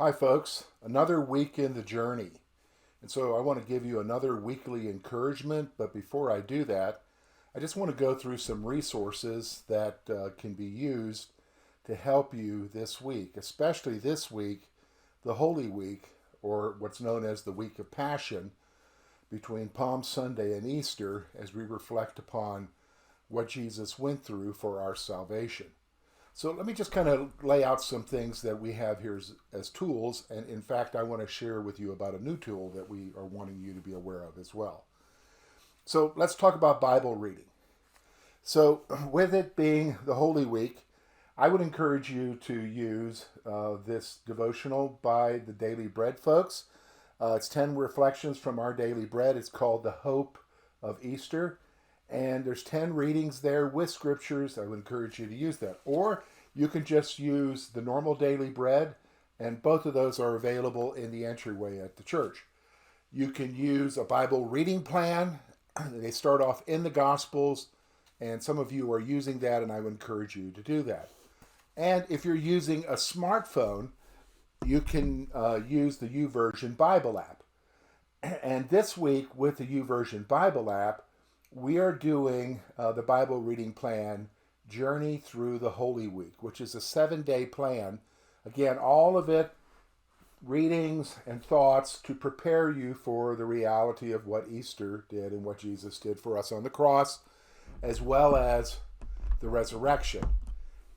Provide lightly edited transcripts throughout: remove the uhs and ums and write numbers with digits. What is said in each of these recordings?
Hi, folks. Another week in the journey. And so I want to give you another weekly encouragement. But before I do that, I just want to go through some resources that can be used to help you this week, especially this week, the Holy Week, or what's known as the Week of Passion, between Palm Sunday and Easter, as we reflect upon what Jesus went through for our salvation. So let me just kind of lay out some things that we have here as tools. And in fact, I want to share with you about a new tool that we are wanting you to be aware of as well. So let's talk about Bible reading. So with it being the Holy Week, I would encourage you to use this devotional by the Daily Bread folks. It's 10 reflections from our daily bread. It's called The Hope of Easter. And there's 10 readings there with scriptures. I would encourage you to use that. Or you can just use the normal daily bread, and both of those are available in the entryway at the church. You can use a Bible reading plan. They start off in the Gospels, and some of you are using that, and I would encourage you to do that. And if you're using a smartphone, you can use the YouVersion Bible app. And this week with the YouVersion Bible app, we are doing the Bible reading plan, Journey Through the Holy Week, which is a 7-day plan. Again, all of it, readings and thoughts to prepare you for the reality of what Easter did and what Jesus did for us on the cross, as well as the resurrection.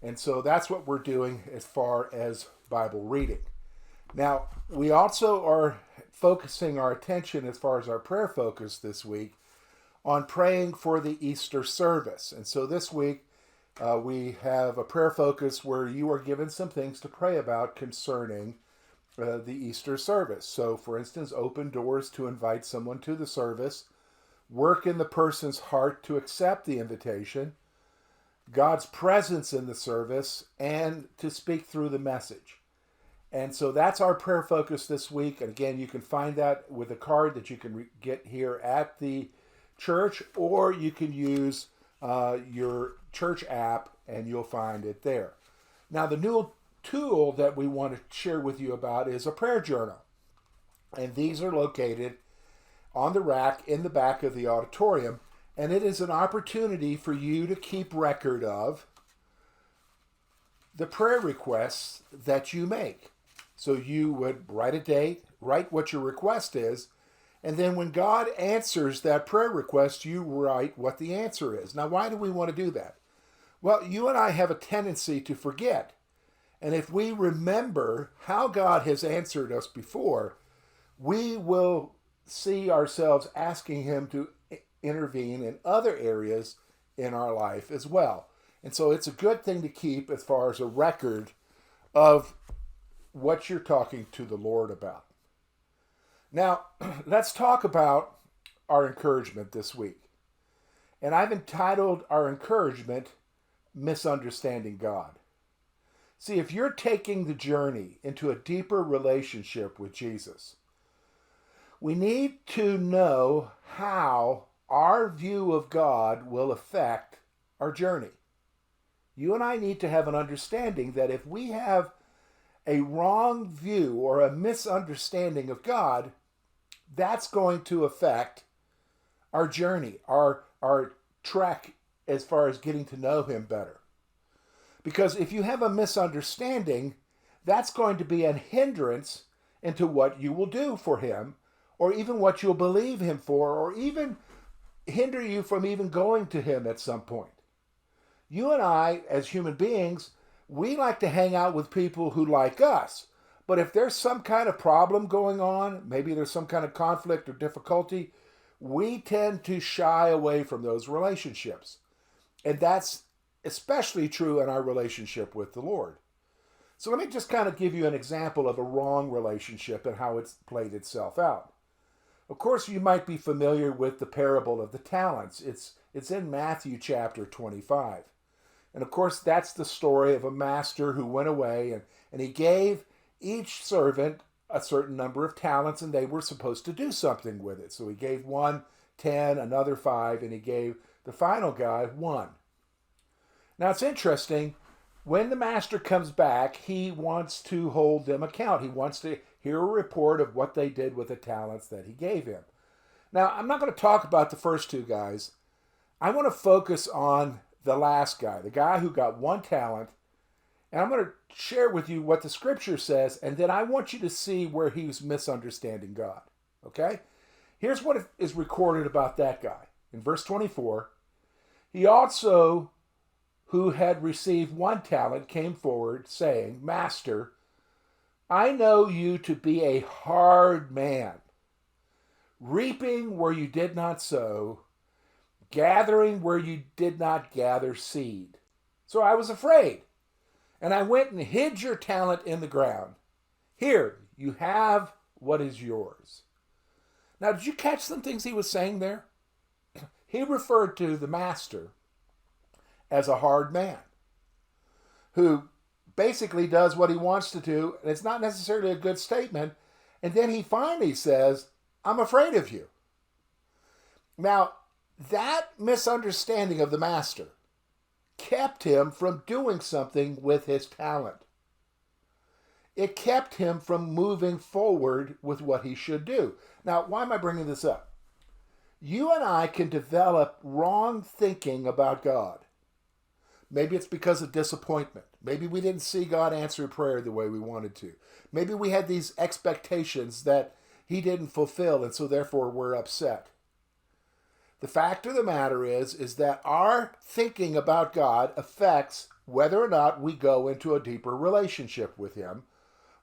And so that's what we're doing as far as Bible reading. Now, we also are focusing our attention as far as our prayer focus this week on praying for the Easter service. And so this week, we have a prayer focus where you are given some things to pray about concerning the Easter service. So, for instance, open doors to invite someone to the service, work in the person's heart to accept the invitation, God's presence in the service, and to speak through the message. And so that's our prayer focus this week. And again, you can find that with a card that you can get here at the church, or you can use your church app and you'll find it there. Now, the new tool that we want to share with you about is a prayer journal. And these are located on the rack in the back of the auditorium. And it is an opportunity for you to keep record of the prayer requests that you make. So you would write a date, write what your request is, and then when God answers that prayer request, you write what the answer is. Now, why do we want to do that? Well, you and I have a tendency to forget. And if we remember how God has answered us before, we will see ourselves asking Him to intervene in other areas in our life as well. And so it's a good thing to keep as far as a record of what you're talking to the Lord about. Now, let's talk about our encouragement this week. And I've entitled our encouragement, Misunderstanding God. See, if you're taking the journey into a deeper relationship with Jesus, we need to know how our view of God will affect our journey. You and I need to have an understanding that if we have a wrong view or a misunderstanding of God, that's going to affect our journey, our trek as far as getting to know Him better. Because if you have a misunderstanding, that's going to be a hindrance into what you will do for Him, or even what you'll believe Him for, or even hinder you from even going to Him at some point. You and I, as human beings, we like to hang out with people who like us. But if there's some kind of problem going on, maybe there's some kind of conflict or difficulty, we tend to shy away from those relationships. And that's especially true in our relationship with the Lord. So let me just kind of give you an example of a wrong relationship and how it's played itself out. Of course, you might be familiar with the parable of the talents. It's in Matthew chapter 25. And of course, that's the story of a master who went away and he gave each servant a certain number of talents, and they were supposed to do something with it. So he gave one 10, another 5, and he gave the final guy 1. Now it's interesting. when the master comes back, he wants to hold them account. He wants to hear a report of what they did with the talents that he gave him. Now, I'm not going to talk about the first two guys. I want to focus on the last guy, the guy who got one talent. And I'm going to share with you what the scripture says, and then I want you to see where he was misunderstanding God. Okay? Here's what is recorded about that guy. In verse 24, he also, who had received one talent, came forward, saying, Master, I know you to be a hard man, reaping where you did not sow, gathering where you did not gather seed. So I was afraid, and I went and hid your talent in the ground. Here, you have what is yours. Now, did you catch some things he was saying there? He referred to the master as a hard man who basically does what he wants to do, and it's not necessarily a good statement. And then he finally says, I'm afraid of you. Now, that misunderstanding of the master kept him from doing something with his talent. It kept him from moving forward with what he should do. Now, why am I bringing this up? You and I can develop wrong thinking about God. Maybe it's because of disappointment. Maybe we didn't see God answer prayer the way we wanted to. Maybe we had these expectations that he didn't fulfill, and so therefore we're upset. The fact of the matter is that our thinking about God affects whether or not we go into a deeper relationship with him,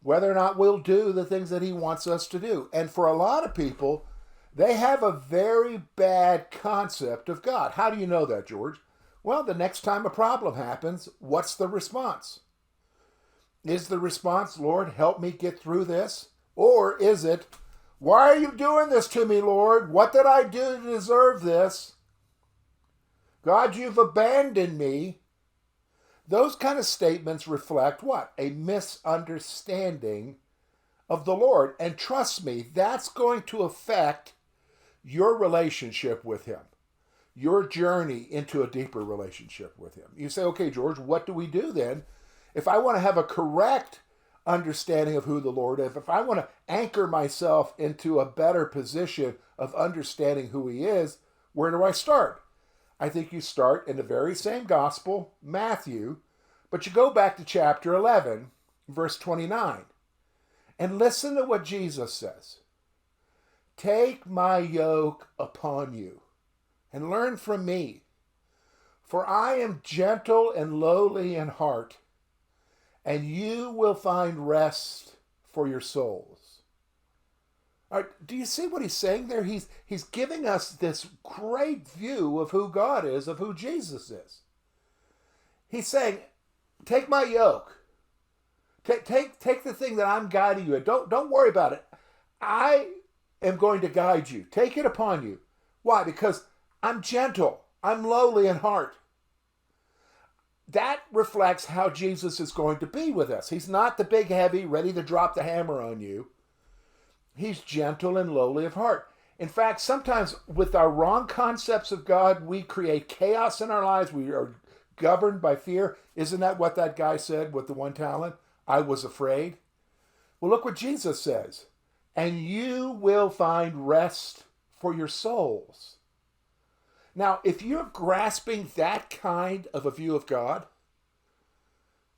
whether or not we'll do the things that he wants us to do. And for a lot of people, they have a very bad concept of God. How do you know that, George? Well, the next time a problem happens, what's the response? Is the response, Lord, help me get through this? Or is it, why are you doing this to me, Lord? What did I do to deserve this? God, you've abandoned me. Those kind of statements reflect what? A misunderstanding of the Lord. And trust me, that's going to affect your relationship with him, your journey into a deeper relationship with him. You say, okay, George, what do we do then? If I want to have a correct understanding of who the Lord is, if I want to anchor myself into a better position of understanding who he is, where do I start? I think you start in the very same gospel, Matthew, but you go back to chapter 11, verse 29, and listen to what Jesus says. Take my yoke upon you and learn from me, for I am gentle and lowly in heart, and you will find rest for your souls. All right, do you see what he's saying there? He's giving us this great view of who God is, of who Jesus is. He's saying, take my yoke. Take the thing that I'm guiding you in. Don't worry about it. I am going to guide you. Take it upon you. Why? Because I'm gentle. I'm lowly in heart. That reflects how Jesus is going to be with us. He's not the big heavy, ready to drop the hammer on you. He's gentle and lowly of heart. In fact, sometimes with our wrong concepts of God, we create chaos in our lives. We are governed by fear. Isn't that what that guy said with the one talent? I was afraid. Well, look what Jesus says. And you will find rest for your souls. Now, if you're grasping that kind of a view of God,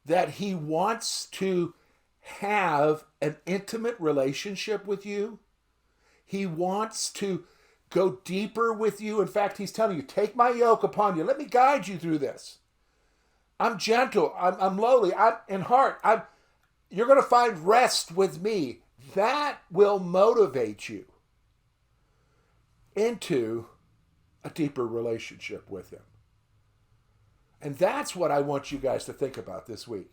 that he wants to have an intimate relationship with you, he wants to go deeper with you. In fact, he's telling you, take my yoke upon you. Let me guide you through this. I'm gentle. I'm lowly. I'm in heart. You're going to find rest with me. That will motivate you into a deeper relationship with him. And that's what I want you guys to think about this week.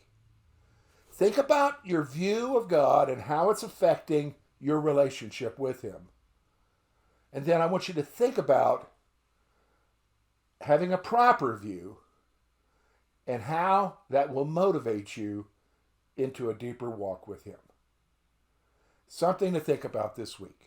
Think about your view of God and how it's affecting your relationship with him. And then I want you to think about having a proper view and how that will motivate you into a deeper walk with him. Something to think about this week.